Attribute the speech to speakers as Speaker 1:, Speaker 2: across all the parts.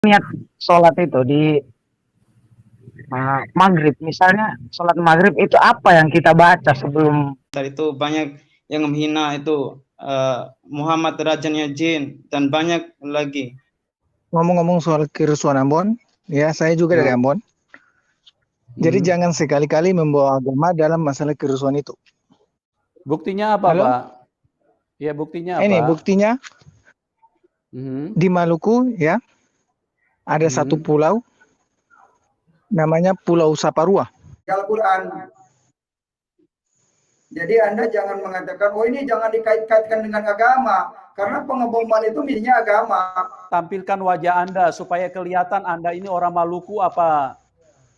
Speaker 1: niat sholat itu di maghrib, misalnya sholat maghrib itu apa yang kita baca sebelum
Speaker 2: Itu banyak yang menghina itu Muhammad rajanya jin dan banyak lagi.
Speaker 3: Ngomong-ngomong soal kerusuhan Ambon, ya saya juga dari Ambon. Jadi jangan sekali-kali membawa agama dalam masalah kerusuhan itu.
Speaker 4: Buktinya apa,
Speaker 3: Halo?
Speaker 4: Pak? Ya, buktinya apa?
Speaker 3: Ini buktinya di Maluku ya, ada satu pulau namanya Pulau Saparua.
Speaker 5: Al-Quran. Jadi Anda jangan mengatakan, oh ini jangan dikait-kaitkan dengan agama. Karena pengeboman itu misalnya agama.
Speaker 4: Tampilkan wajah Anda supaya kelihatan Anda ini orang Maluku apa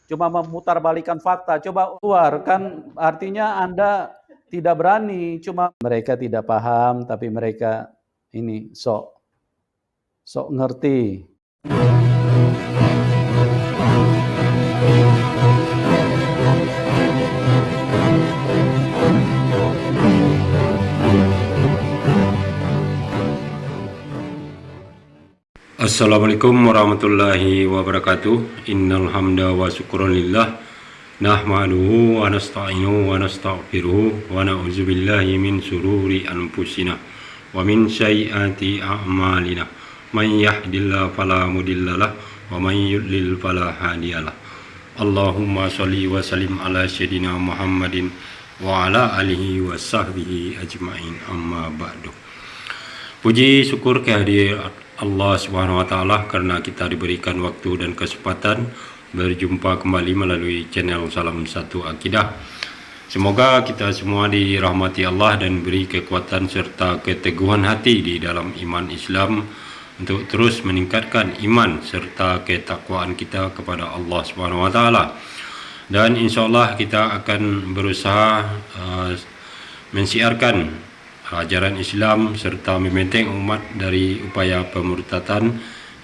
Speaker 4: cuma memutarbalikkan fakta. Coba keluar, kan artinya Anda tidak berani, cuma mereka tidak paham tapi mereka ini sok ngerti.
Speaker 6: Assalamualaikum warahmatullahi wabarakatuh. Innal hamda wa syukranillah nahmaduhu wa nasta'inu wa nastaghfiruhu wa na'udzu billahi min sururi anfusina wa min sayyiati a'malina. May yahdihillahu fala mudhillalah wa may yudlil fala hadiyalah. Allahumma shalli wa sallim ala sayyidina Muhammadin wa ala alihi wa sahbihi ajmain, amma ba'du. Puji syukur kehadirat Allah Subhanahu wa taala karena kita diberikan waktu dan kesempatan berjumpa kembali melalui channel Salam Satu Akidah. Semoga kita semua dirahmati Allah dan beri kekuatan serta keteguhan hati di dalam iman Islam untuk terus meningkatkan iman serta ketakwaan kita kepada Allah Subhanahu wa taala. Dan insyaallah kita akan berusaha mensiarkan ajaran Islam serta membenteng umat dari upaya pemurtadan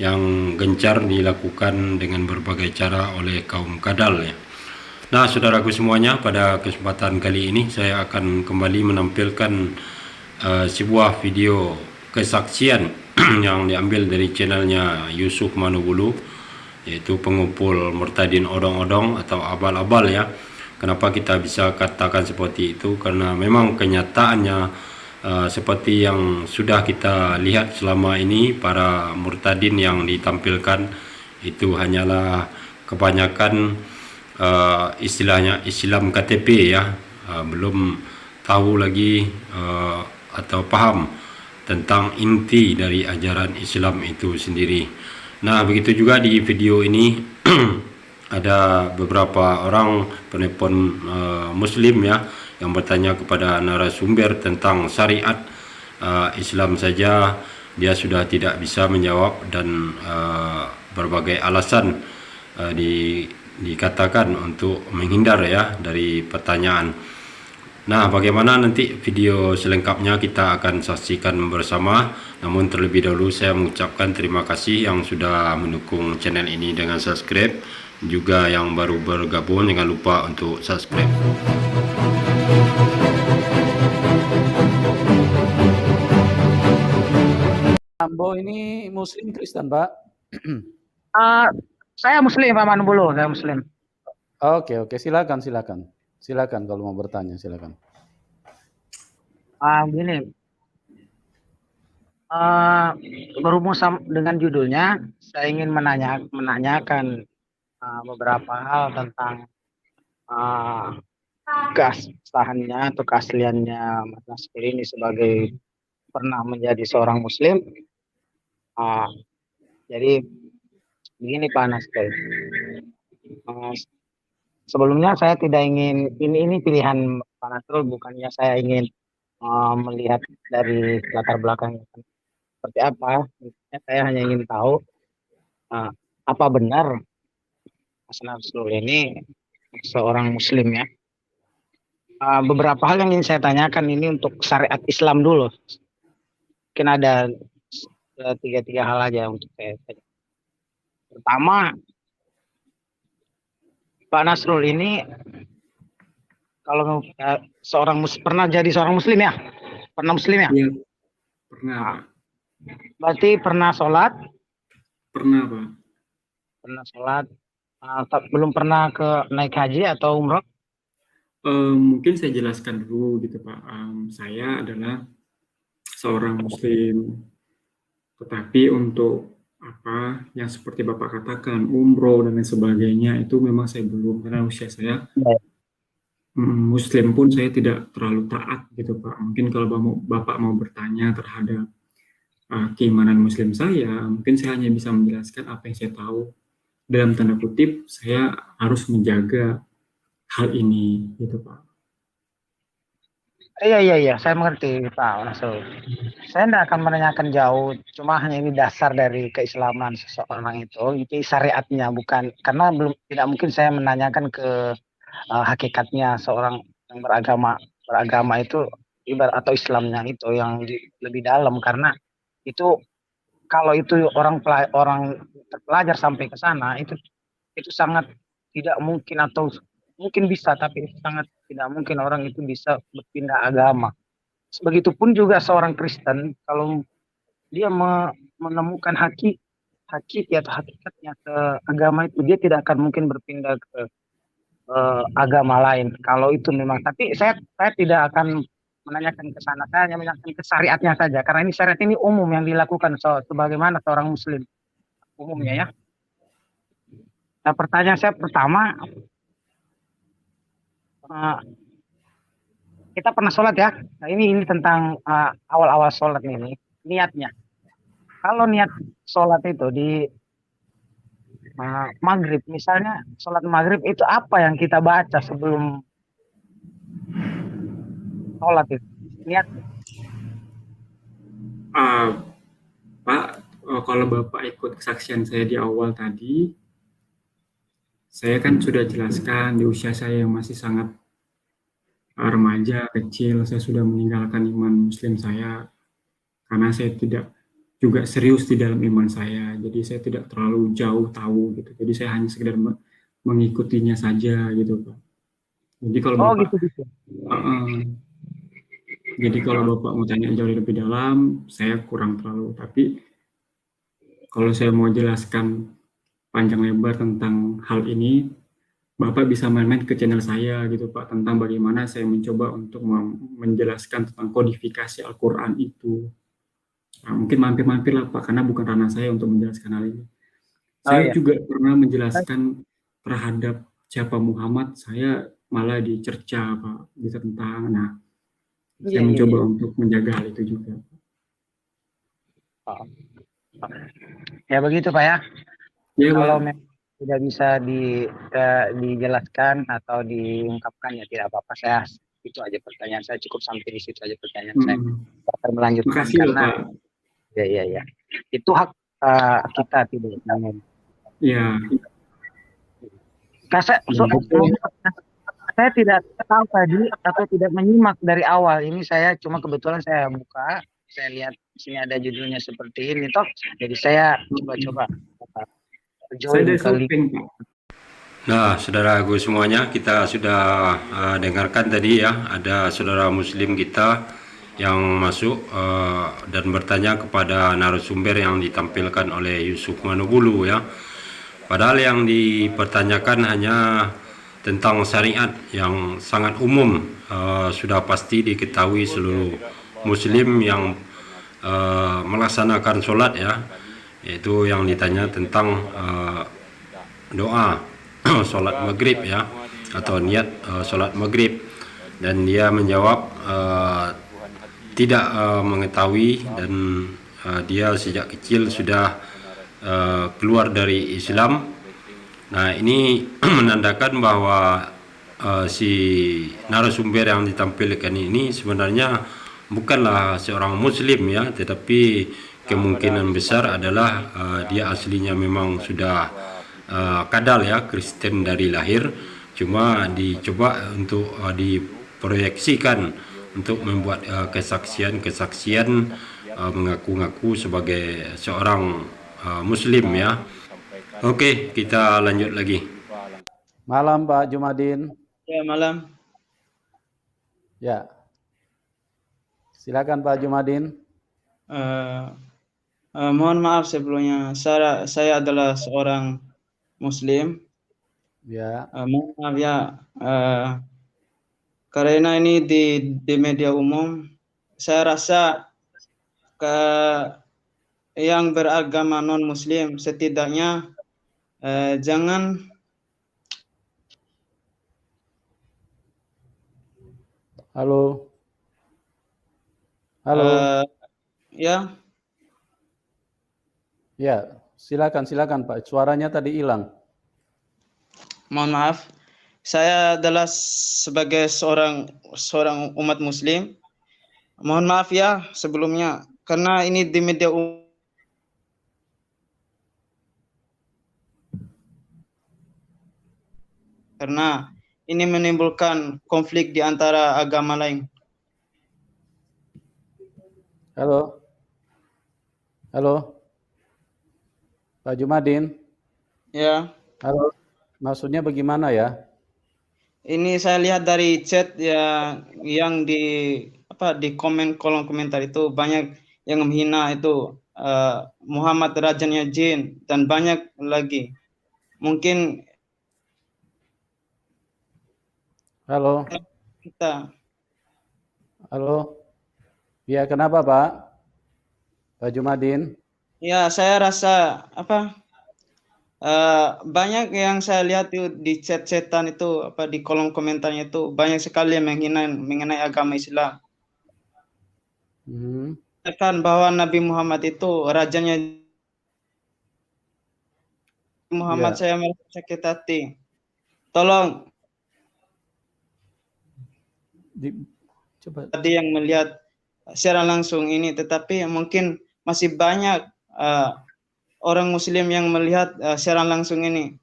Speaker 6: yang gencar dilakukan dengan berbagai cara oleh kaum kadal ya. Nah, saudaraku semuanya, pada kesempatan kali ini saya akan kembali menampilkan sebuah video kesaksian yang diambil dari channelnya Yusuf Manubulu, yaitu pengumpul murtadin odong-odong atau abal-abal ya. Kenapa kita bisa katakan seperti itu? Karena memang kenyataannya seperti yang sudah kita lihat selama ini, para murtadin yang ditampilkan itu hanyalah kebanyakan istilahnya Islam KTP ya, belum tahu lagi atau paham tentang inti dari ajaran Islam itu sendiri. Nah, begitu juga di video ini ada beberapa orang penelpon muslim ya yang bertanya kepada narasumber tentang syariat Islam saja, dia sudah tidak bisa menjawab dan berbagai alasan dikatakan untuk menghindar ya dari pertanyaan. Nah, bagaimana nanti video selengkapnya kita akan saksikan bersama. Namun terlebih dahulu saya mengucapkan terima kasih yang sudah mendukung channel ini dengan subscribe. Juga yang baru bergabung jangan lupa untuk subscribe.
Speaker 4: Ambo ini Muslim Kristen, Pak?
Speaker 1: saya muslim, Pak Manubulu, saya muslim.
Speaker 4: Oke, silakan kalau mau bertanya, silakan.
Speaker 1: Begini, berhubung dengan judulnya, saya ingin menanyakan beberapa hal tentang keabsahannya atau keasliannya Mas Nasir ini sebagai pernah menjadi seorang muslim. Jadi begini Pak Nasir, sebelumnya saya tidak ingin, ini pilihan Pak Nasrul, bukannya saya ingin melihat dari latar belakang seperti apa. Saya hanya ingin tahu apa benar Mas Nasrul ini seorang muslim ya. Beberapa hal yang ingin saya tanyakan ini untuk syariat Islam dulu. Mungkin ada tiga hal aja untuk saya tanya. Pertama, Pak Nasrul ini kalau pernah jadi seorang muslim ya? Pernah muslim ya?
Speaker 2: Iya, pernah.
Speaker 1: Berarti pernah sholat?
Speaker 2: Pernah, Pak.
Speaker 1: pernah sholat, belum pernah naik haji atau umroh.
Speaker 7: Mungkin saya jelaskan dulu gitu Pak. Saya adalah seorang Muslim, tetapi untuk yang seperti Bapak katakan umroh dan lain sebagainya itu memang saya belum, karena usia saya Muslim pun saya tidak terlalu taat gitu Pak. Mungkin kalau Bapak mau bertanya terhadap keimanan Muslim saya, mungkin saya hanya bisa menjelaskan apa yang saya tahu. Dalam tanda kutip, saya harus menjaga hal ini gitu Pak.
Speaker 1: Iya, saya mengerti Pak Rasul. Saya tidak akan menanyakan jauh, cuma hanya ini dasar dari keislaman seseorang itu syariatnya, bukan karena tidak mungkin saya menanyakan ke hakikatnya seorang yang beragama itu ibarat atau Islamnya itu yang lebih dalam, karena itu kalau itu orang terpelajar sampai ke sana itu sangat tidak mungkin, atau mungkin bisa tapi itu sangat tidak mungkin orang itu bisa berpindah agama. Begitupun juga seorang Kristen, kalau dia menemukan hakikatnya ke agama itu, dia tidak akan mungkin berpindah ke agama lain kalau itu memang. Tapi saya tidak akan menanyakan ke sana, saya hanya menanyakan ke syariatnya saja, karena ini syariat ini umum yang dilakukan sebagaimana seorang Muslim umumnya ya. Nah, pertanyaan saya pertama, kita pernah sholat ya. Nah, ini tentang awal-awal sholat ini, niatnya. Kalau niat sholat itu di maghrib, misalnya sholat maghrib itu apa yang kita baca sebelum sholat itu? Niat.
Speaker 7: Pak, kalau Bapak ikut kesaksian saya di awal tadi, saya kan sudah jelaskan di usia saya yang masih sangat remaja, kecil, saya sudah meninggalkan iman Muslim saya karena saya tidak juga serius di dalam iman saya. Jadi saya tidak terlalu jauh tahu gitu. Jadi saya hanya sekedar mengikutinya saja gitu Pak. Jadi kalau Bapak,
Speaker 1: gitu.
Speaker 7: Jadi kalau Bapak mau tanya jauh lebih dalam, saya kurang terlalu. Tapi kalau saya mau jelaskan panjang lebar tentang hal ini, Bapak bisa main-main ke channel saya gitu Pak, tentang bagaimana saya mencoba untuk menjelaskan tentang kodifikasi Al-Quran itu. Nah, mungkin mampir-mampir lah Pak, karena bukan ranah saya untuk menjelaskan hal ini. Saya juga pernah menjelaskan terhadap siapa Muhammad, saya malah dicerca Pak, ditentang. Nah, saya mencoba untuk menjaga hal itu juga.
Speaker 1: Ya begitu Pak ya.
Speaker 7: Ya,
Speaker 1: kalau memang tidak bisa dijelaskan atau diungkapkan ya tidak apa-apa, saya itu aja pertanyaan saya, cukup sampai di situ aja pertanyaan saya. Akan melanjutkan
Speaker 7: makasih
Speaker 1: karena
Speaker 7: Pak.
Speaker 1: Ya itu hak kita tidak namun
Speaker 7: Ya.
Speaker 1: Saya tidak tahu tadi atau tidak menyimak dari awal ini, saya cuma kebetulan saya buka, saya lihat di sini ada judulnya seperti ini toh, jadi saya coba join kali.
Speaker 6: Nah, saudaraku semuanya, kita sudah dengarkan tadi ya, ada saudara Muslim kita yang masuk dan bertanya kepada narasumber yang ditampilkan oleh Yusuf Manubulu ya. Padahal yang dipertanyakan hanya tentang syariat yang sangat umum, sudah pasti diketahui seluruh Muslim yang melaksanakan sholat ya, yaitu yang ditanya tentang doa sholat maghrib ya, atau niat sholat maghrib, dan dia menjawab tidak mengetahui, dan dia sejak kecil sudah keluar dari Islam. Nah, ini menandakan bahwa si narasumber yang ditampilkan ini sebenarnya bukanlah seorang Muslim ya, tetapi kemungkinan besar adalah dia aslinya memang sudah kadal ya, Kristen dari lahir, cuma dicoba untuk diproyeksikan untuk membuat kesaksian mengaku-ngaku sebagai seorang Muslim ya. Oke, kita lanjut lagi.
Speaker 4: Malam Pak Jumadin.
Speaker 2: Ya, malam.
Speaker 4: Ya. Silakan Pak Jumadin.
Speaker 2: Mohon maaf sebelumnya, saya adalah seorang Muslim.
Speaker 4: Ya.
Speaker 2: Mohon maaf ya, karena ini di media umum, saya rasa yang beragama non-Muslim setidaknya jangan
Speaker 4: Halo. Halo.
Speaker 2: ya.
Speaker 4: Ya, silakan Pak. Suaranya tadi hilang.
Speaker 2: Mohon maaf, saya adalah sebagai seorang umat Muslim. Mohon maaf ya sebelumnya, karena ini di media umum. Karena ini menimbulkan konflik di antara agama lain.
Speaker 4: Halo. Halo. Pak Jumadin.
Speaker 2: Ya.
Speaker 4: Halo. Maksudnya bagaimana ya?
Speaker 2: Ini saya lihat dari chat ya, yang di kolom komentar itu banyak yang menghina itu Muhammad Rajanya Jin dan banyak lagi. Mungkin
Speaker 4: Halo.
Speaker 2: kita.
Speaker 4: Halo. Ya, kenapa Pak? Pak Jumadin.
Speaker 2: Ya, saya rasa banyak yang saya lihat di chat-chatan itu di kolom komentarnya itu banyak sekali yang menghina mengenai agama Islam. Katakan bahwa Nabi Muhammad itu rajanya Muhammad, saya merasa sakit hati. Tolong
Speaker 4: coba
Speaker 2: tadi yang melihat secara langsung ini, tetapi mungkin masih banyak orang Muslim yang melihat secara langsung ini.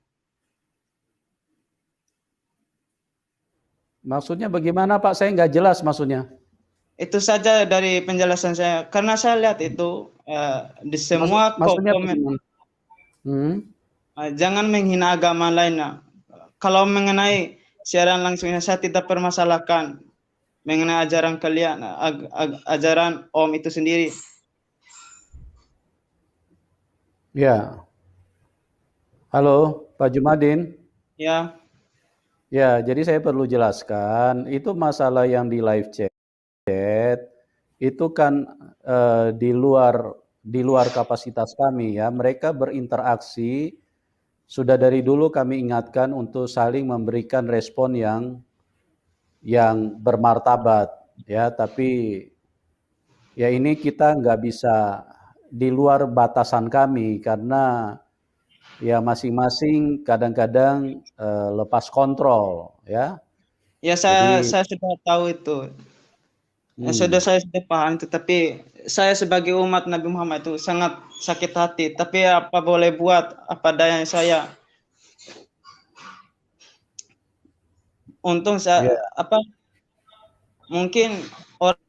Speaker 4: Maksudnya bagaimana Pak? Saya nggak jelas maksudnya.
Speaker 2: Itu saja dari penjelasan saya, karena saya lihat itu di semua komen. Jangan menghina agama lain. Kalau mengenai siaran langsungnya saya tidak permasalahkan mengenai ajaran kalian, ajaran Om itu sendiri.
Speaker 4: Ya. Halo, Pak Jumadin.
Speaker 2: Ya.
Speaker 4: Ya, jadi saya perlu jelaskan, itu masalah yang di live chat itu kan di luar kapasitas kami ya. Mereka berinteraksi, sudah dari dulu kami ingatkan untuk saling memberikan respon yang bermartabat ya, tapi ya ini kita nggak bisa di luar batasan kami karena ya masing-masing kadang-kadang lepas kontrol ya.
Speaker 2: Ya, saya sudah tahu itu. Saya sudah paham itu, tapi saya sebagai umat Nabi Muhammad itu sangat sakit hati. Tapi apa boleh buat, apa daya saya. Untung saya mungkin orang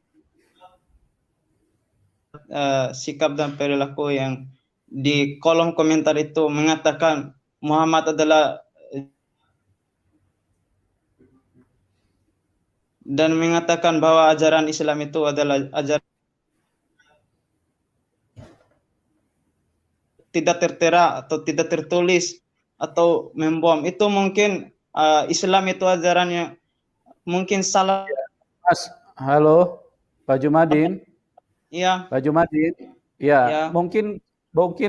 Speaker 2: sikap dan perilaku yang di kolom komentar itu mengatakan Muhammad adalah dan mengatakan bahwa ajaran Islam itu adalah ajaran tidak tertera atau tidak tertulis atau membom. Itu mungkin Islam itu ajarannya mungkin salah.
Speaker 4: Mas, halo Pak Jumadin.
Speaker 2: Iya.
Speaker 4: Pak Jumadin. Ya, mungkin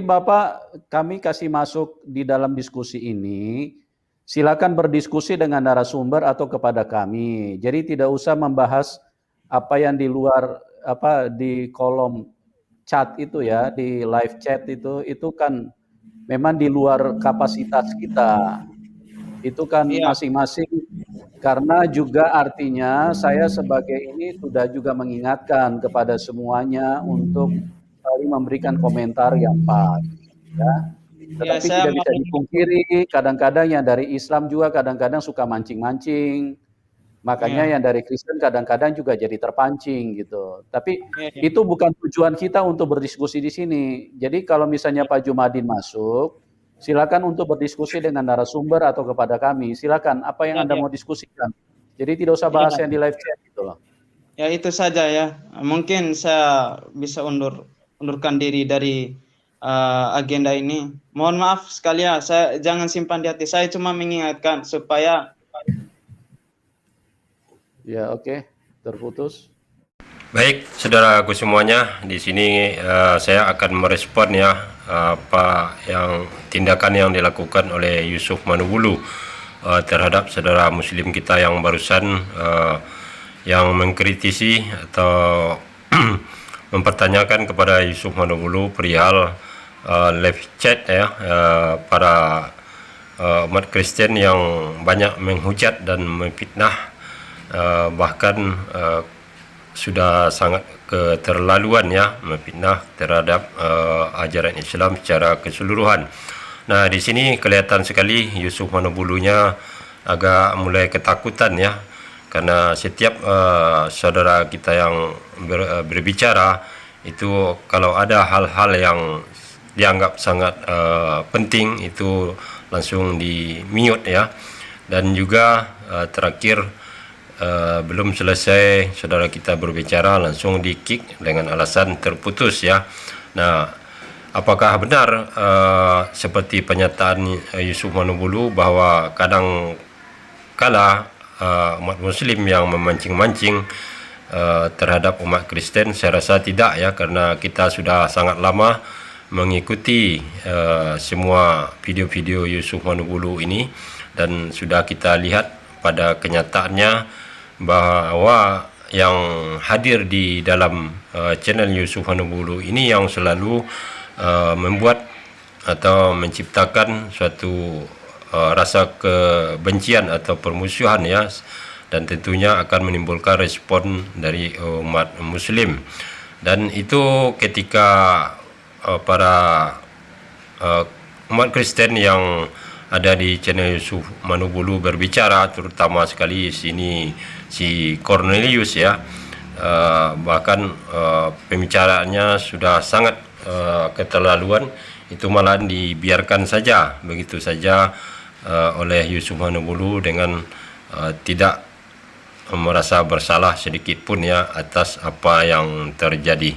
Speaker 4: Bapak kami kasih masuk di dalam diskusi ini. Silakan berdiskusi dengan narasumber atau kepada kami. Jadi tidak usah membahas apa yang di luar di kolom chat itu ya, di live chat itu kan memang di luar kapasitas kita. Itu kan masing-masing, karena juga artinya saya sebagai ini sudah juga mengingatkan kepada semuanya untuk saling memberikan komentar yang pas ya. Tetapi tidak bisa dipungkiri, kadang-kadang yang dari Islam juga kadang-kadang suka mancing-mancing. Makanya yang dari Kristen kadang-kadang juga jadi terpancing gitu. Tapi itu bukan tujuan kita untuk berdiskusi di sini. Jadi kalau misalnya Pak Jumadin masuk, silakan untuk berdiskusi dengan narasumber atau kepada kami. Silakan, apa yang Anda mau diskusikan. Jadi tidak usah bahas yang di live chat gitu loh.
Speaker 2: Ya itu saja ya. Mungkin saya bisa undurkan diri dari agenda ini. Mohon maaf sekali ya, saya jangan simpan di hati. Saya cuma mengingatkan supaya
Speaker 4: Ya, oke. Terputus.
Speaker 6: Baik, saudaraku semuanya, di sini saya akan merespon ya apa yang tindakan yang dilakukan oleh Yusuf Manubulu terhadap saudara Muslim kita yang barusan yang mengkritisi atau mempertanyakan kepada Yusuf Manubulu perihal live chat ya para umat Kristen yang banyak menghujat dan memfitnah bahkan sudah sangat keterlaluan ya memfitnah terhadap ajaran Islam secara keseluruhan. Nah, di sini kelihatan sekali Yusuf Manubulunya agak mulai ketakutan ya, karena setiap saudara kita yang berbicara itu kalau ada hal-hal yang dianggap sangat penting itu langsung di mute ya, dan juga terakhir belum selesai saudara kita berbicara langsung di kick dengan alasan terputus ya. Nah, apakah benar seperti pernyataan Yusuf Manubulu bahwa kadang kala umat Muslim yang memancing-mancing terhadap umat Kristen? Saya rasa tidak ya, karena kita sudah sangat lama mengikuti semua video-video Yusuf Manubulu ini dan sudah kita lihat pada kenyataannya bahwa yang hadir di dalam channel Yusuf Manubulu ini yang selalu membuat atau menciptakan suatu rasa kebencian atau permusuhan ya, dan tentunya akan menimbulkan respon dari umat Muslim. Dan itu ketika para umat Kristen yang ada di channel Yusuf Manubulu berbicara, terutama sekali sini si Cornelius ya, bahkan pembicaraannya sudah sangat keterlaluan, itu malah dibiarkan saja begitu saja oleh Yusuf Manubulu dengan tidak merasa bersalah sedikit pun ya atas apa yang terjadi.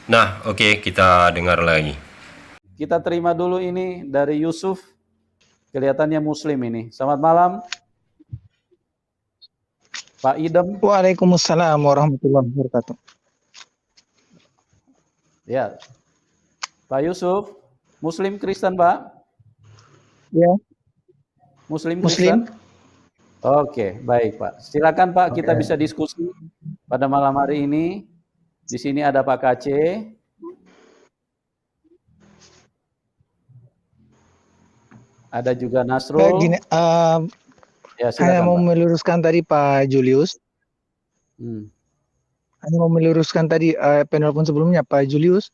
Speaker 6: Nah, oke, kita dengar lagi.
Speaker 4: Kita terima dulu ini dari Yusuf. Kelihatannya Muslim ini. Selamat malam, Pak Idem.
Speaker 3: Waalaikumsalam warahmatullahi wabarakatuh.
Speaker 4: Ya, Pak Yusuf, Muslim Kristen, Pak?
Speaker 3: Ya.
Speaker 4: Muslim Kristen? Oke, baik Pak. Silakan Pak, kita bisa diskusi pada malam hari ini. Di sini ada Pak KC. Ada juga Nasrul.
Speaker 3: Gini,
Speaker 4: ya,
Speaker 3: hanya mau
Speaker 4: Pak.
Speaker 3: meluruskan tadi Pak Julius. Hanya mau meluruskan tadi penelpon sebelumnya Pak Julius.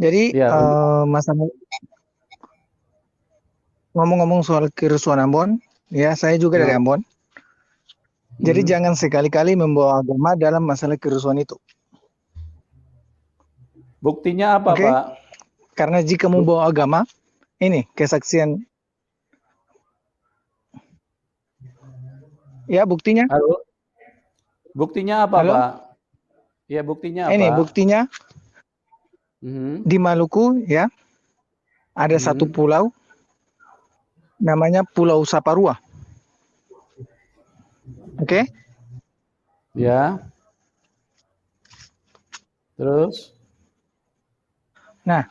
Speaker 3: Jadi masalah ngomong-ngomong soal kerusuhan Ambon, ya saya juga dari Ambon. Jadi jangan sekali-kali membawa agama dalam masalah kerusuhan itu.
Speaker 4: Buktinya apa, Pak?
Speaker 3: Karena jika membawa agama, ini kesaksian. Ya, buktinya.
Speaker 4: Halo. Buktinya apa, Pak? Ya, buktinya apa?
Speaker 3: Ini buktinya. Di Maluku, ya, ada satu pulau, namanya Pulau Saparua. Oke?
Speaker 4: Ya. Terus?
Speaker 3: Nah,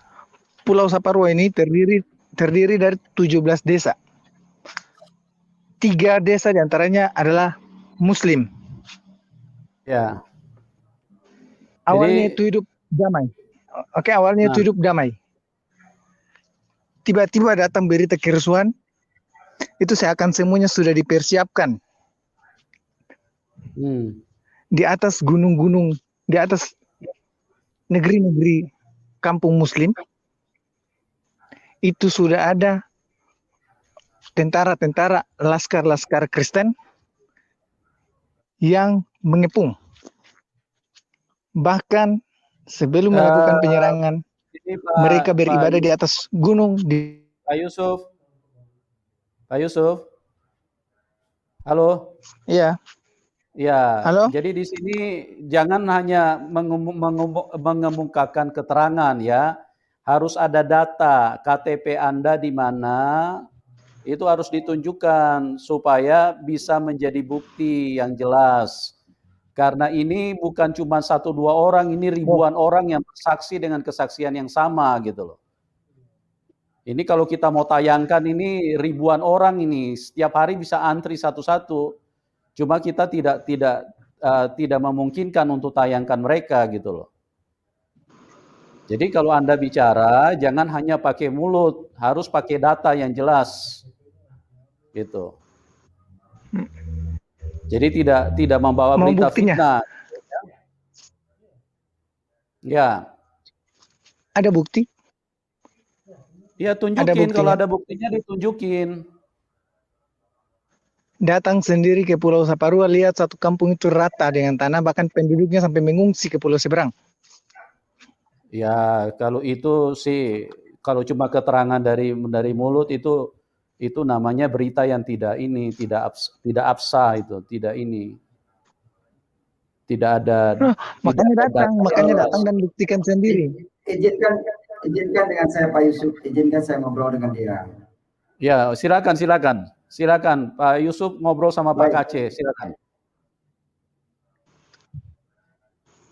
Speaker 3: Pulau Saparua ini terdiri dari 17 desa. 3 desa diantaranya adalah Muslim.
Speaker 4: Ya.
Speaker 3: Awalnya itu hidup damai. Awalnya itu hidup damai. Tiba-tiba datang berita kerusuhan. Itu seakan semuanya sudah dipersiapkan. Di atas gunung-gunung, di atas negeri-negeri kampung Muslim, itu sudah ada tentara-tentara, laskar-laskar Kristen yang mengepung. Bahkan sebelum melakukan penyerangan, mereka beribadah di atas gunung.
Speaker 4: Pak Yusuf. Pak Yusuf. Halo.
Speaker 3: Iya.
Speaker 4: Ya,
Speaker 3: Halo?
Speaker 4: jadi di sini jangan hanya mengemukakan keterangan ya, harus ada data KTP Anda di mana, itu harus ditunjukkan supaya bisa menjadi bukti yang jelas. Karena ini bukan cuma 1, 2 orang, ini ribuan orang yang bersaksi dengan kesaksian yang sama gitu loh. Ini kalau kita mau tayangkan ini ribuan orang ini, setiap hari bisa antri satu-satu. Cuma kita tidak memungkinkan untuk tayangkan mereka gitu loh. Jadi kalau Anda bicara jangan hanya pakai mulut, harus pakai data yang jelas. Gitu. Jadi tidak membawa
Speaker 3: Mau
Speaker 4: berita
Speaker 3: buktinya?
Speaker 4: fitnah. Ya.
Speaker 3: Ada bukti?
Speaker 4: Ya tunjukin,
Speaker 3: buktinya?
Speaker 4: kalau ada buktinya ditunjukin.
Speaker 3: Datang sendiri ke Pulau Saparua, lihat satu kampung itu rata dengan tanah, bahkan penduduknya sampai mengungsi ke pulau seberang.
Speaker 4: Ya, kalau itu sih, kalau cuma keterangan dari mulut itu namanya berita yang tidak absah itu, tidak ini. Tidak ada.
Speaker 3: Makanya datang dan buktikan sendiri.
Speaker 5: Izinkan dengan saya Pak Yusuf, izinkan saya ngobrol dengan dia.
Speaker 4: Ya, silakan Pak Yusuf ngobrol sama Pak Kace, silakan.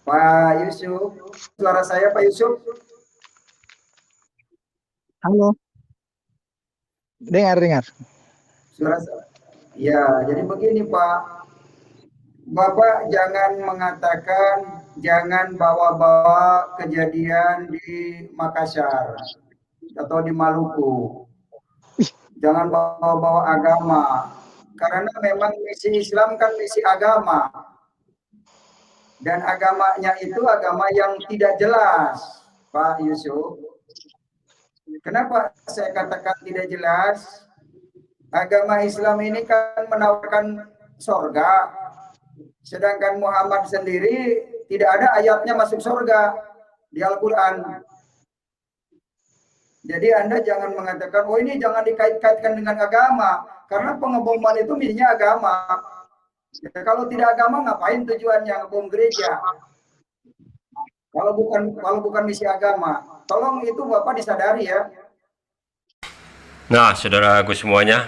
Speaker 5: Pak Yusuf, suara saya Pak Yusuf?
Speaker 3: Halo. Dengar.
Speaker 5: Suara saya. Ya, jadi begini Pak. Bapak jangan mengatakan, jangan bawa-bawa kejadian di Makassar atau di Maluku. Jangan bawa-bawa agama. Karena memang misi Islam kan misi agama. Dan agamanya itu agama yang tidak jelas, Pak Yusuf. Kenapa saya katakan tidak jelas? Agama Islam ini kan menawarkan surga, sedangkan Muhammad sendiri tidak ada ayatnya masuk surga di Al-Quran. Jadi Anda jangan mengatakan, oh ini jangan dikait-kaitkan dengan agama, karena pengeboman itu misinya agama. Ya, kalau tidak agama ngapain tujuannya ngebom gereja? Kalau bukan misi agama, tolong itu Bapak disadari ya.
Speaker 6: Nah, saudaraku semuanya,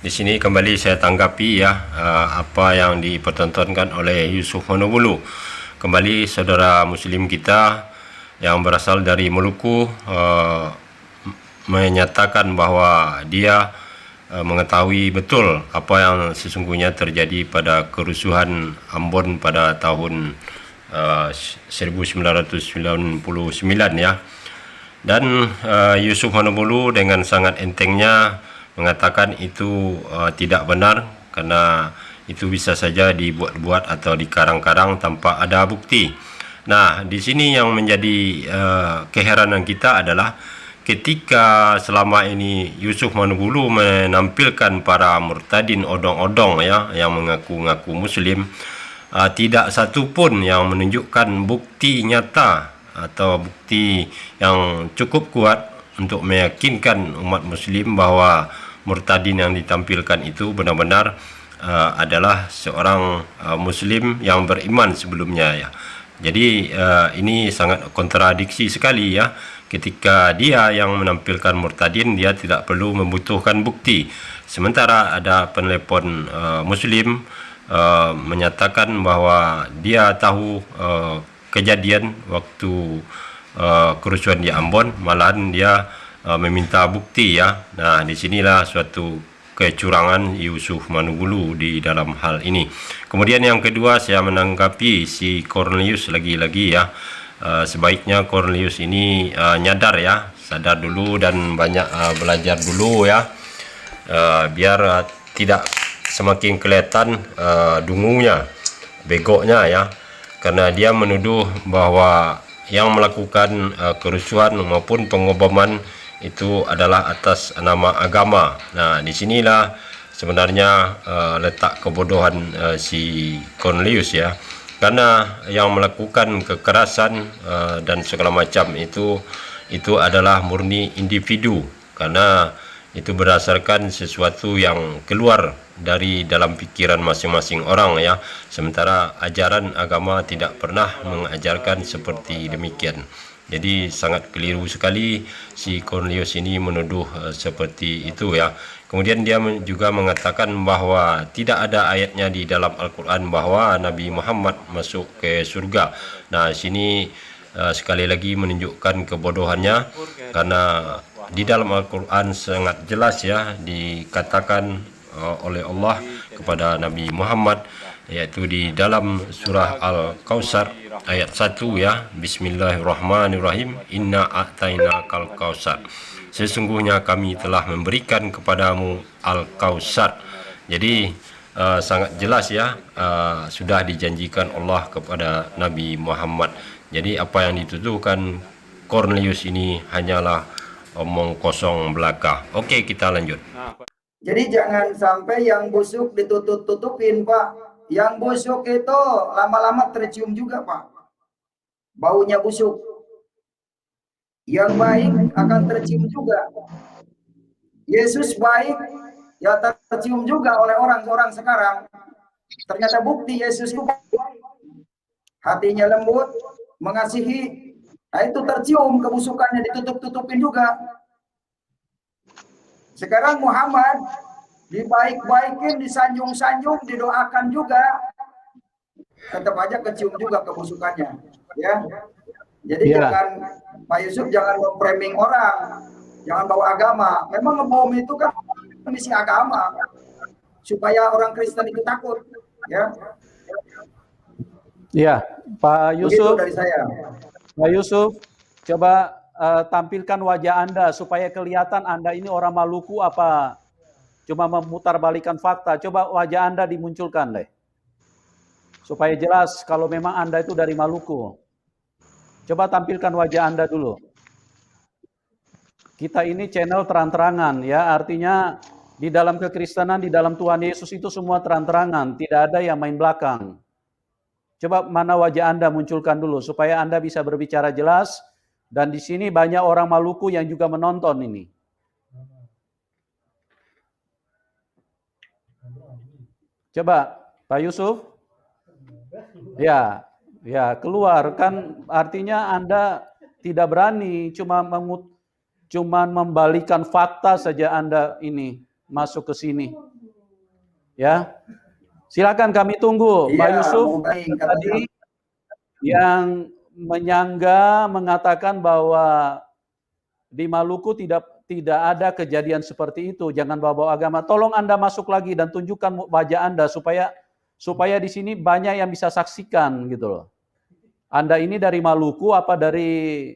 Speaker 6: di sini kembali saya tanggapi ya apa yang dipertontonkan oleh Yusuf Manobulu. Kembali saudara Muslim kita yang berasal dari Maluku menyatakan bahwa dia mengetahui betul apa yang sesungguhnya terjadi pada kerusuhan Ambon pada tahun 1999 ya. Dan Yusuf Manobulu dengan sangat entengnya mengatakan itu tidak benar karena itu bisa saja dibuat-buat atau dikarang-karang tanpa ada bukti. Nah, di sini yang menjadi keheranan kita adalah ketika selama ini Yusuf Manobulu menampilkan para murtadin odong-odong ya yang mengaku-ngaku muslim, tidak satu pun yang menunjukkan bukti nyata atau bukti yang cukup kuat untuk meyakinkan umat muslim bahwa murtadin yang ditampilkan itu benar-benar adalah seorang muslim yang beriman sebelumnya ya. Jadi ini sangat kontradiksi sekali ya. Ketika dia yang menampilkan murtadin, dia tidak perlu membutuhkan bukti. Sementara ada penelepon muslim menyatakan bahwa dia tahu kejadian waktu kerusuhan di Ambon, malahan dia meminta bukti ya. Nah, disinilah suatu kecurangan Yusuf Manobulu di dalam hal ini. Kemudian yang kedua, saya menanggapi si Cornelius lagi-lagi ya. Sebaiknya Cornelius ini nyadar ya, sadar dulu dan banyak belajar dulu ya, biar tidak semakin kelihatan dungunya, begoknya ya, karena dia menuduh bahwa yang melakukan kerusuhan maupun pengeboman itu adalah atas nama agama. Nah, disinilah sebenarnya letak kebodohan si Cornelius ya. Karena yang melakukan kekerasan dan segala macam itu adalah murni individu, karena itu berdasarkan sesuatu yang keluar dari dalam pikiran masing-masing orang ya. Sementara ajaran agama tidak pernah mengajarkan seperti demikian. Jadi sangat keliru sekali si Cornelius ini menuduh seperti itu ya. Kemudian dia juga mengatakan bahwa tidak ada ayatnya di dalam Al-Quran bahwa Nabi Muhammad masuk ke surga. Nah, sini sekali lagi menunjukkan kebodohannya, karena di dalam Al-Quran sangat jelas ya dikatakan oleh Allah kepada Nabi Muhammad, yaitu di dalam surah Al-Kautsar ayat 1 ya, Bismillahirrahmanirrahim, inna a'tainakal kautsar, sesungguhnya kami telah memberikan kepadamu Al-Kautsar. Jadi sangat jelas ya, sudah dijanjikan Allah kepada Nabi Muhammad. Jadi apa yang dituduhkan Cornelius ini hanyalah omong kosong belaka. Oke, kita lanjut.
Speaker 5: Jadi jangan sampai yang busuk ditutup-tutupin, Pak. Yang busuk itu lama-lama tercium juga, Pak. Baunya busuk. Yang baik akan tercium juga. Yesus baik, ya tercium juga oleh orang-orang sekarang. Ternyata bukti Yesus itu baik. Hatinya lembut, mengasihi. Nah, itu tercium kebusukannya, ditutup-tutupin juga. Sekarang Muhammad dibaik-baikin, disanjung-sanjung, didoakan juga, tetap aja kecium juga kebusukannya, ya. Jadi jangan, Pak Yusuf, jangan framing orang, jangan bawa agama. Memang ngebom itu kan misi agama, supaya orang Kristen itu takut, ya.
Speaker 4: Iya, Pak Yusuf.
Speaker 5: Begitu dari saya.
Speaker 4: Pak Yusuf, coba tampilkan wajah Anda supaya kelihatan Anda ini orang Maluku apa cuma memutarbalikan fakta. Coba wajah Anda dimunculkan deh. Supaya jelas kalau memang Anda itu dari Maluku. Coba tampilkan wajah Anda dulu. Kita ini channel terang-terangan ya, artinya di dalam kekristenan, di dalam Tuhan Yesus itu semua terang-terangan, tidak ada yang main belakang. Coba mana wajah Anda munculkan dulu supaya Anda bisa berbicara jelas, dan di sini banyak orang Maluku yang juga menonton ini. Coba Pak Yusuf. Ya, keluar kan, artinya Anda tidak berani, cuma membalikan fakta saja Anda ini masuk ke sini. Ya. Silakan kami tunggu, Pak Yusuf tadi yang menyangga mengatakan bahwa di Maluku tidak ada kejadian seperti itu. Jangan bawa-bawa agama. Tolong Anda masuk lagi dan tunjukkan wajah Anda supaya di sini banyak yang bisa saksikan gitu loh. Anda ini dari Maluku apa dari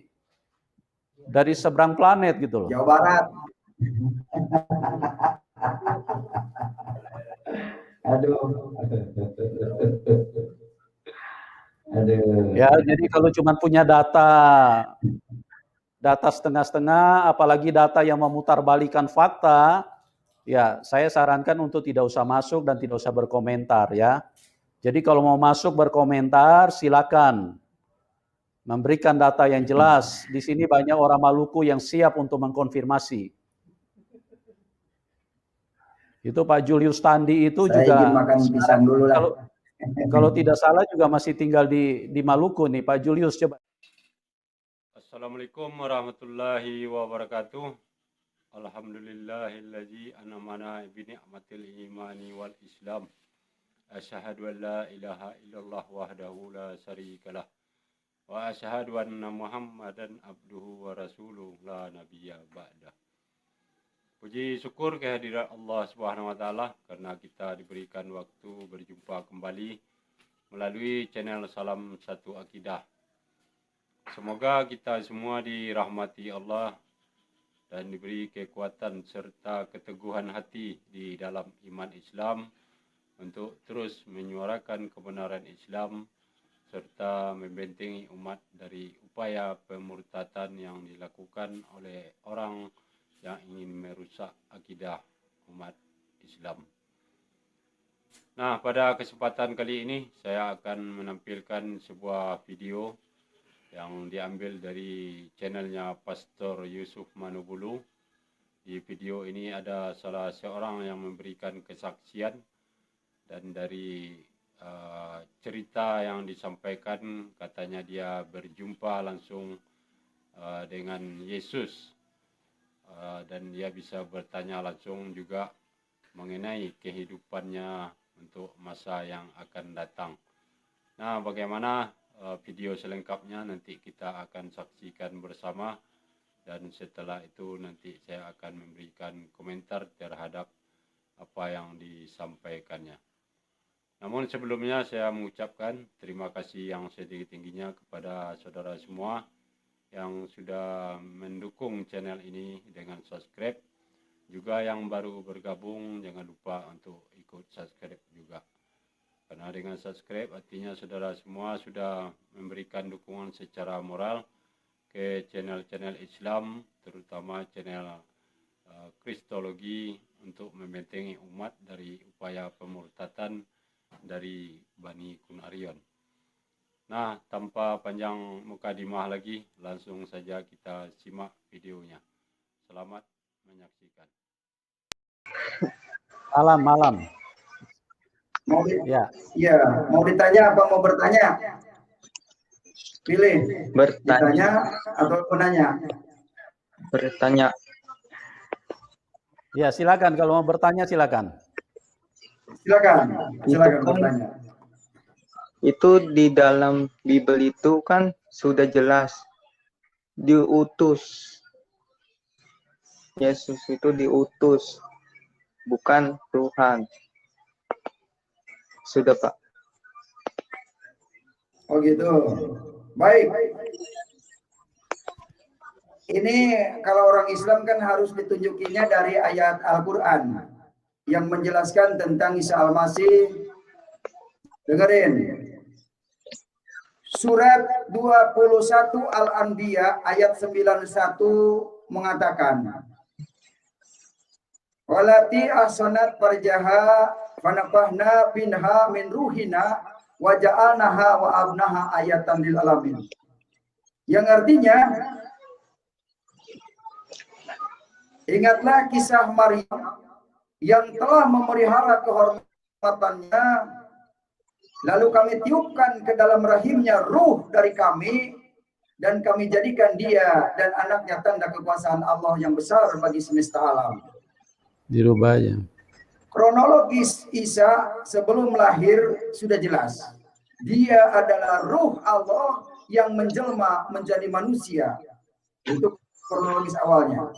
Speaker 4: seberang planet gitu loh.
Speaker 5: Jawa Barat. Aduh.
Speaker 4: Ya, jadi kalau cuma punya data setengah-setengah, apalagi data yang memutarbalikan fakta, ya saya sarankan untuk tidak usah masuk dan tidak usah berkomentar ya. Jadi kalau mau masuk berkomentar, silakan memberikan data yang jelas. Di sini banyak orang Maluku yang siap untuk mengkonfirmasi. Itu Pak Julius Tandi itu
Speaker 5: saya
Speaker 4: juga
Speaker 5: ingin makan pisang dulu lah.
Speaker 4: Kalau tidak salah juga masih tinggal di Maluku nih, Pak Julius, coba.
Speaker 6: Assalamualaikum warahmatullahi wabarakatuh. Alhamdulillahilladzi an'amana bi ni'matil imani wal islam. Asyhadu an la ilaha illallah wahdahu la syarikalah. Wa asyhadu anna Muhammadan abduhu wa rasuluh la nabiyya ba'dah. Puji syukur kehadirat Allah Subhanahu wa taala karena kita diberikan waktu berjumpa kembali melalui channel Salam Satu Akidah. Semoga kita semua dirahmati Allah dan diberi kekuatan serta keteguhan hati di dalam iman Islam untuk terus menyuarakan kebenaran Islam serta membentengi umat dari upaya pemurtatan yang dilakukan oleh orang yang ingin merusak akidah umat Islam. Nah, pada kesempatan kali ini saya akan menampilkan sebuah video yang diambil dari channelnya Pastor Yusuf Manubulu, di video ini ada salah seorang yang memberikan kesaksian, dan dari cerita yang disampaikan katanya dia berjumpa langsung dengan Yesus, dan dia bisa bertanya langsung juga mengenai kehidupannya untuk masa yang akan datang. Nah, bagaimana video selengkapnya nanti kita akan saksikan bersama, dan setelah itu nanti saya akan memberikan komentar terhadap apa yang disampaikannya. Namun sebelumnya saya mengucapkan terima kasih yang setinggi-tingginya kepada saudara semua yang sudah mendukung channel ini dengan subscribe. Juga yang baru bergabung jangan lupa untuk ikut subscribe juga. Karena dengan subscribe artinya saudara semua sudah memberikan dukungan secara moral ke channel-channel Islam, terutama channel Kristologi, untuk membentengi umat dari upaya pemurtatan dari Bani Kunarion. Nah, tanpa panjang mukadimah lagi, langsung saja kita simak videonya. Selamat menyaksikan.
Speaker 4: Malam.
Speaker 5: Ya, mau ditanya apa mau bertanya? Pilih. Bertanya atau menanya?
Speaker 8: Bertanya.
Speaker 4: Ya, silakan, kalau mau bertanya silakan.
Speaker 5: Silakan bertanya.
Speaker 8: Itu di dalam Bible itu kan sudah jelas diutus. Yesus itu diutus, bukan Tuhan. Sudah, Pak.
Speaker 5: Oh gitu. Baik. Ini kalau orang Islam kan harus ditunjukinya dari ayat Al-Quran yang menjelaskan tentang Isa Al-Masih. Dengerin. Surat 21 Al-Anbiya ayat 91 mengatakan, walati ahsanat farjaha fanafahna binha min ruhina wa ja'alnaha wa abnaha ayatan lil alamin. Yang artinya, ingatlah kisah Maryam yang telah memelihara kehormatannya, lalu kami tiupkan ke dalam rahimnya ruh dari kami, dan kami jadikan dia dan anaknya tanda kekuasaan Allah yang besar bagi semesta alam.
Speaker 4: Dirubah aja.
Speaker 5: Kronologis Isa sebelum lahir sudah jelas. Dia adalah ruh Allah yang menjelma menjadi manusia. Itu kronologis awalnya.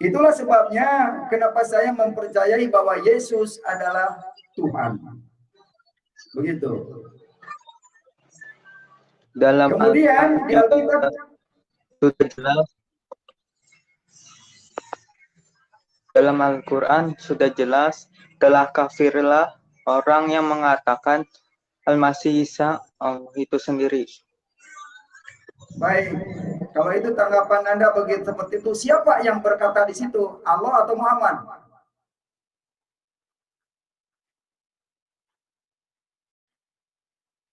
Speaker 5: Itulah sebabnya kenapa saya mempercayai bahwa Yesus adalah Tuhan. Begitu. Kemudian di Alkitab
Speaker 8: sudah jelas. Dalam Al-Quran sudah jelas, telah kafirlah orang yang mengatakan Al-Masih Isa Allah itu sendiri.
Speaker 5: Baik, kalau itu tanggapan Anda begitu seperti itu, siapa yang berkata di situ? Allah atau Muhammad?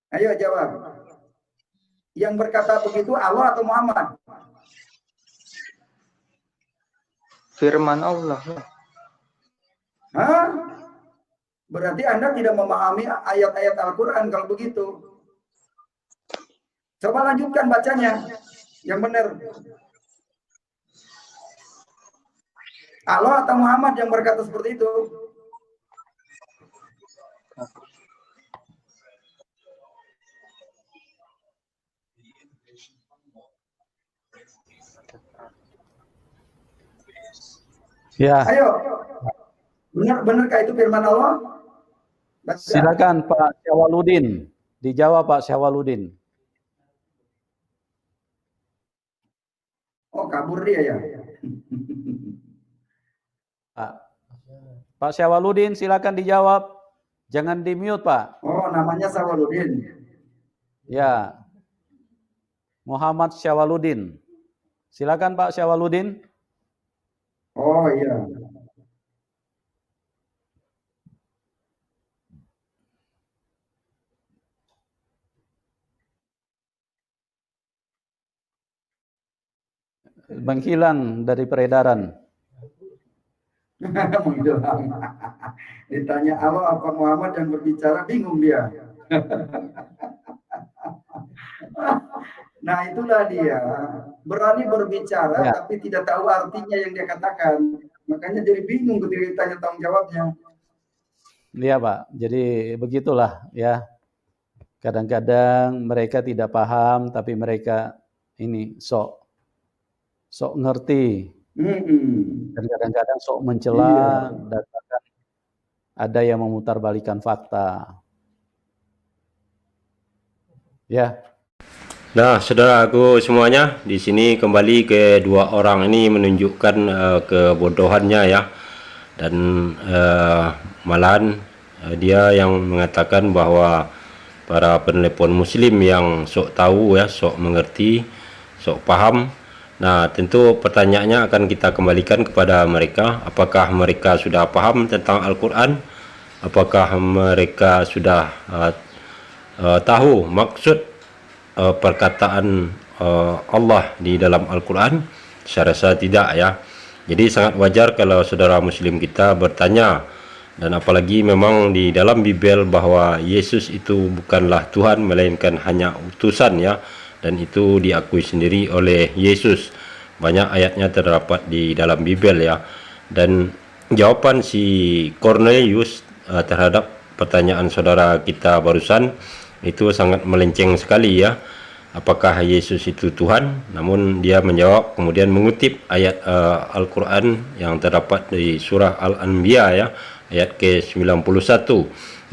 Speaker 5: Ayo jawab. Yang berkata begitu Allah atau Muhammad?
Speaker 8: Firman Allah.
Speaker 5: Hah? Berarti Anda tidak memahami ayat-ayat Al-Quran kalau begitu. Coba lanjutkan bacanya. Yang benar. Allah atau Muhammad yang berkata seperti itu?
Speaker 4: Ya.
Speaker 5: Ayo. Benarkah itu firman Allah? Baca.
Speaker 4: Silakan Pak Syawaludin. Dijawab Pak Syawaludin.
Speaker 5: Oh, kabur dia ya.
Speaker 4: Pak Syawaludin silakan dijawab. Jangan di-mute, Pak.
Speaker 5: Oh, namanya Syawaludin.
Speaker 4: Ya. Muhammad Syawaludin. Silakan Pak Syawaludin.
Speaker 5: Oh iya.
Speaker 4: Menghilang dari peredaran.
Speaker 5: Menjelang. Ditanya Allah apa Muhammad yang berbicara, bingung dia. Nah itulah dia, berani berbicara
Speaker 4: Ya.
Speaker 5: tapi tidak tahu artinya yang dia katakan. Makanya jadi bingung ketika ditanya tanggung jawabnya.
Speaker 4: Iya Pak, jadi begitulah ya. Kadang-kadang mereka tidak paham, tapi mereka ini sok ngerti. Dan kadang-kadang sok mencela, dan bahkan ada yang memutarbalikkan fakta. Ya.
Speaker 6: Nah, saudaraku semuanya, di sini kembali ke dua orang ini menunjukkan kebodohannya ya. Dan malahan dia yang mengatakan bahwa para penelepon muslim yang sok tahu ya, sok mengerti, sok paham. Nah, tentu pertanyaannya akan kita kembalikan kepada mereka, apakah mereka sudah paham tentang Al-Quran, apakah mereka sudah tahu maksud perkataan Allah di dalam Al-Quran. Saya rasa tidak ya. Jadi sangat wajar kalau saudara muslim kita bertanya, dan apalagi memang di dalam Bible bahwa Yesus itu bukanlah Tuhan melainkan hanya utusan ya, dan itu diakui sendiri oleh Yesus. Banyak ayatnya terdapat di dalam Bible ya. Dan jawaban si Cornelius terhadap pertanyaan saudara kita barusan itu sangat melenceng sekali ya. Apakah Yesus itu Tuhan? Namun dia menjawab kemudian mengutip ayat Al-Quran yang terdapat di surah Al-Anbiya ya, ayat ke-91.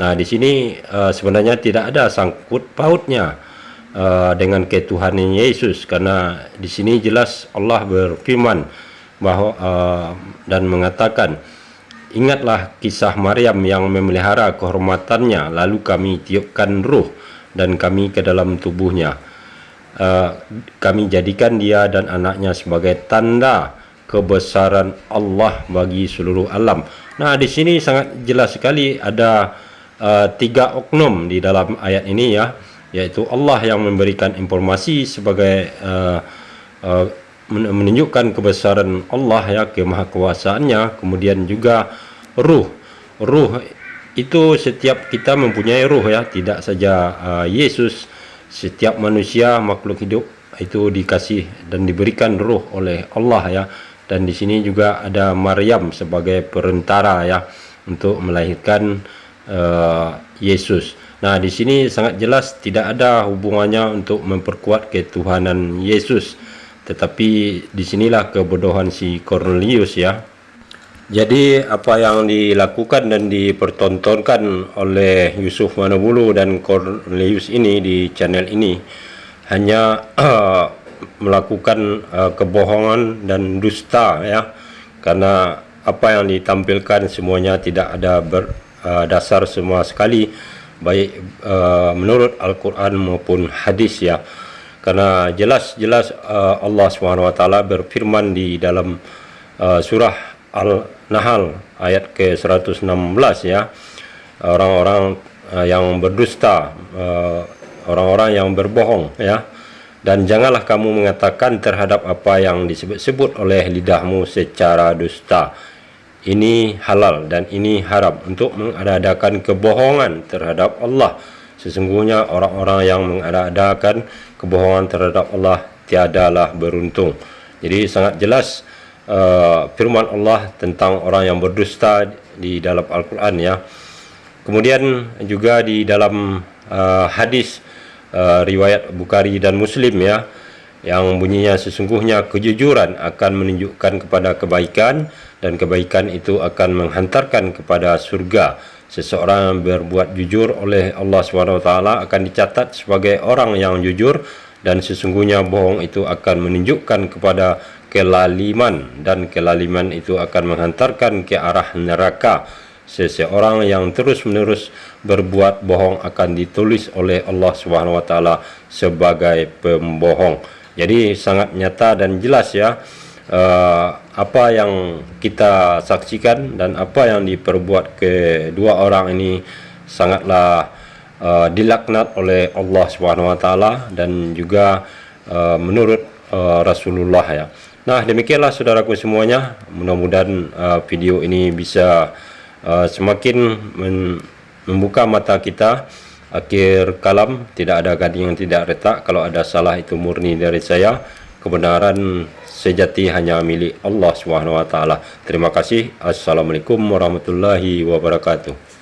Speaker 6: Nah, di sini sebenarnya tidak ada sangkut pautnya dengan ketuhanan Yesus, karena di sini jelas Allah berfirman bahwa dan mengatakan, ingatlah kisah Maryam yang memelihara kehormatannya, lalu kami tiupkan ruh dan kami ke dalam tubuhnya. Kami jadikan dia dan anaknya sebagai tanda kebesaran Allah bagi seluruh alam. Nah, di sini sangat jelas sekali ada tiga oknum di dalam ayat ini ya, yaitu Allah yang memberikan informasi sebagai menunjukkan kebesaran Allah ya, kemahakuasaannya. Kemudian juga ruh itu setiap kita mempunyai ruh ya, tidak saja Yesus. Setiap manusia, makhluk hidup itu dikasih dan diberikan ruh oleh Allah ya. Dan di sini juga ada Maryam sebagai perantara ya untuk melahirkan Yesus. Nah, di sini sangat jelas tidak ada hubungannya untuk memperkuat ketuhanan Yesus. Tetapi disinilah kebodohan si Cornelius ya. Jadi apa yang dilakukan dan dipertontonkan oleh Yusuf Manobulu dan Cornelius ini di channel ini hanya melakukan kebohongan dan dusta ya, karena apa yang ditampilkan semuanya tidak ada berdasar semua sekali, baik menurut Al-Quran maupun hadis ya. Karena jelas-jelas Allah SWT berfirman di dalam surah Al-Nahl ayat ke-116 ya, orang-orang yang berdusta, orang-orang yang berbohong ya, dan janganlah kamu mengatakan terhadap apa yang disebut-sebut oleh lidahmu secara dusta. Ini halal dan ini haram, untuk mengadakan kebohongan terhadap Allah. Sesungguhnya orang-orang yang mengadakan kebohongan terhadap Allah tiadalah beruntung. Jadi sangat jelas firman Allah tentang orang yang berdusta di dalam Al-Quran ya. Kemudian juga di dalam hadis riwayat Bukhari dan Muslim ya, yang bunyinya sesungguhnya kejujuran akan menunjukkan kepada kebaikan, dan kebaikan itu akan menghantarkan kepada surga. Seseorang yang berbuat jujur oleh Allah SWT akan dicatat sebagai orang yang jujur, dan sesungguhnya bohong itu akan menunjukkan kepada kelaliman, dan kelaliman itu akan menghantarkan ke arah neraka. Seseorang yang terus-menerus berbuat bohong akan ditulis oleh Allah SWT sebagai pembohong. Jadi sangat nyata dan jelas ya, apa yang kita saksikan dan apa yang diperbuat kedua orang ini sangatlah dilaknat oleh Allah SWT dan juga menurut Rasulullah ya. Nah, demikianlah saudaraku semuanya. Mudah-mudahan video ini bisa semakin membuka mata kita. Akhir kalam, tidak ada gading yang tidak retak. Kalau ada salah itu murni dari saya. Kebenaran sejati hanya milik Allah Subhanahu wa taala. Terima kasih. Assalamualaikum warahmatullahi wabarakatuh.